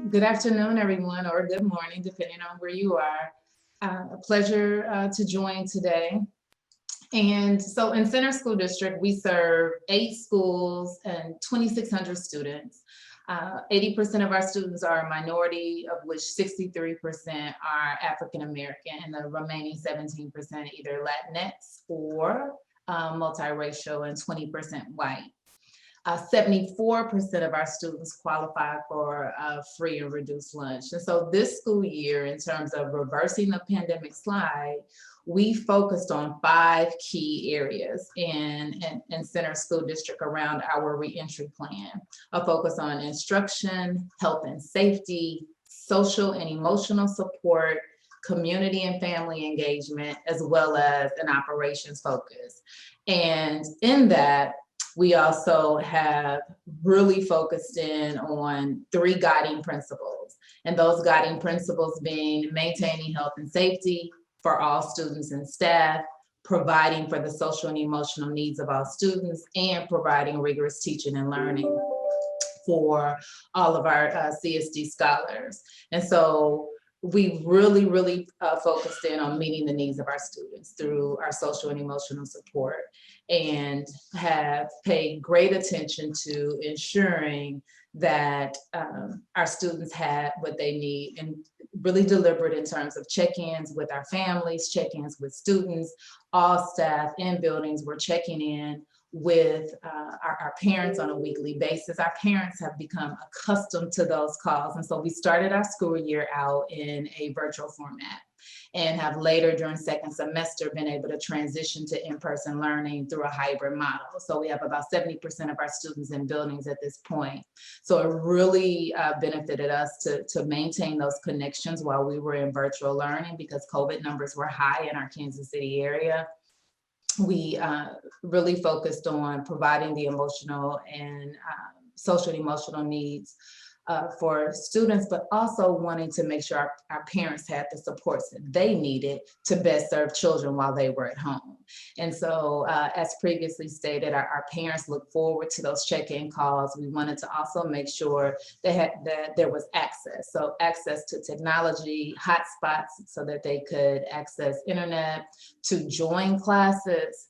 Good afternoon, everyone, or good morning, depending on where you are. A pleasure to join today. And so in Center School District, we serve 8 schools and 2,600 students. 80% of our students are a minority, of which 63% are African American, and the remaining 17% either Latinx or multiracial, and 20% white. 74% of our students qualify for free and reduced lunch. And so this school year, in terms of reversing the pandemic slide, we focused on 5 key areas in Center School District around our reentry plan. A focus on instruction, health and safety, social and emotional support, community and family engagement, as well as an operations focus. And in that, we also have really focused in on 3 guiding principles, and those guiding principles being maintaining health and safety for all students and staff, providing for the social and emotional needs of all students, and providing rigorous teaching and learning for all of our CSD scholars. And so we really focused in on meeting the needs of our students through our social and emotional support, and have paid great attention to ensuring that our students had what they need, and really deliberate in terms of check-ins with our families, check-ins with students. All staff in buildings were checking in with our parents on a weekly basis. Our parents have become accustomed to those calls. And so we started our school year out in a virtual format, and have later during second semester been able to transition to in-person learning through a hybrid model. So we have about 70% of our students in buildings at this point. So it really benefited us to maintain those connections while we were in virtual learning, because COVID numbers were high in our Kansas City area. We really focused on providing the emotional and social and emotional needs for students, but also wanting to make sure our parents had the supports that they needed to best serve children while they were at home. And so, as previously stated, our parents look forward to those check-in calls. We wanted to also make sure that there was access. So access to technology, hotspots, so that they could access internet to join classes.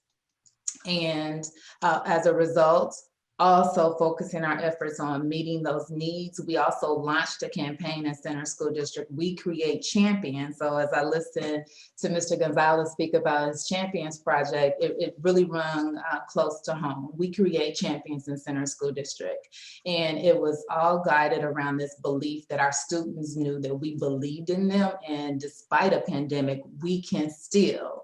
And as a result, also focusing our efforts on meeting those needs. We also launched a campaign in Center School District, We Create Champions. So as I listened to Mr. Gonzalez speak about his Champions project, it really rung close to home. We Create Champions in Center School District. And it was all guided around this belief that our students knew that we believed in them, and despite a pandemic, we can still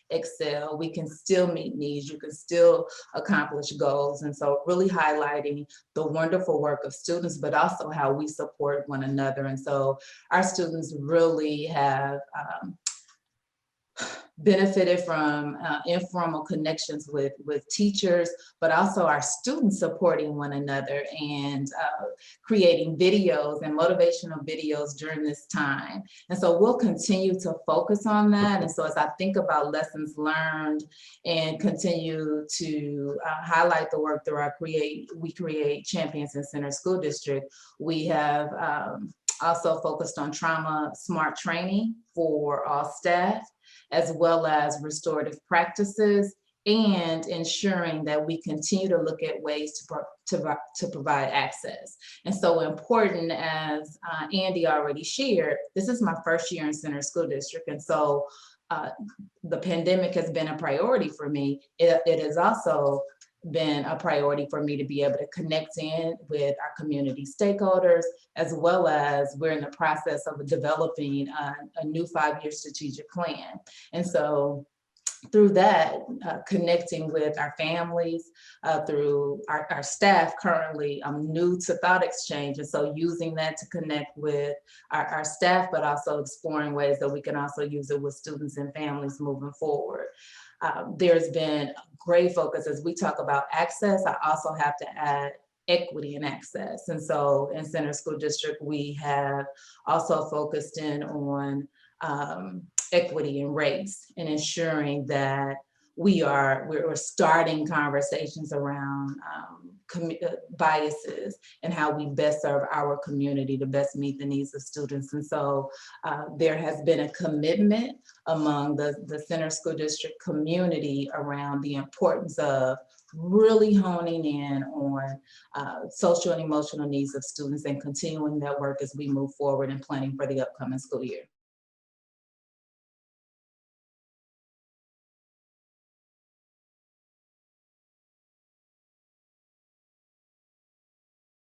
excel, we can still meet needs, you can still accomplish goals. And so really highlighting the wonderful work of students, but also how we support one another. And so our students really have benefited from informal connections with teachers, but also our students supporting one another and creating videos and motivational videos during this time. And so we'll continue to focus on that. And so as I think about lessons learned and continue to highlight the work through our We Create Champions in Center School District, we have also focused on trauma smart training for all staff, as well as restorative practices, and ensuring that we continue to look at ways to provide access. And so important, as Andy already shared, this is my first year in Center School District. And so the pandemic has been a priority for me. It has also been a priority for me to be able to connect in with our community stakeholders, as well as we're in the process of developing a new 5-year strategic plan. And so through that, connecting with our families, through our staff. Currently, I'm new to ThoughtExchange, and so using that to connect with our staff, but also exploring ways that we can also use it with students and families moving forward. There's been great focus as we talk about access. I also have to add equity and access. And so in Center School District, we have also focused in on equity and race, and ensuring that we're starting conversations around biases and how we best serve our community to best meet the needs of students. And so there has been a commitment among the Center School District community around the importance of really honing in on social and emotional needs of students and continuing that work as we move forward and planning for the upcoming school year.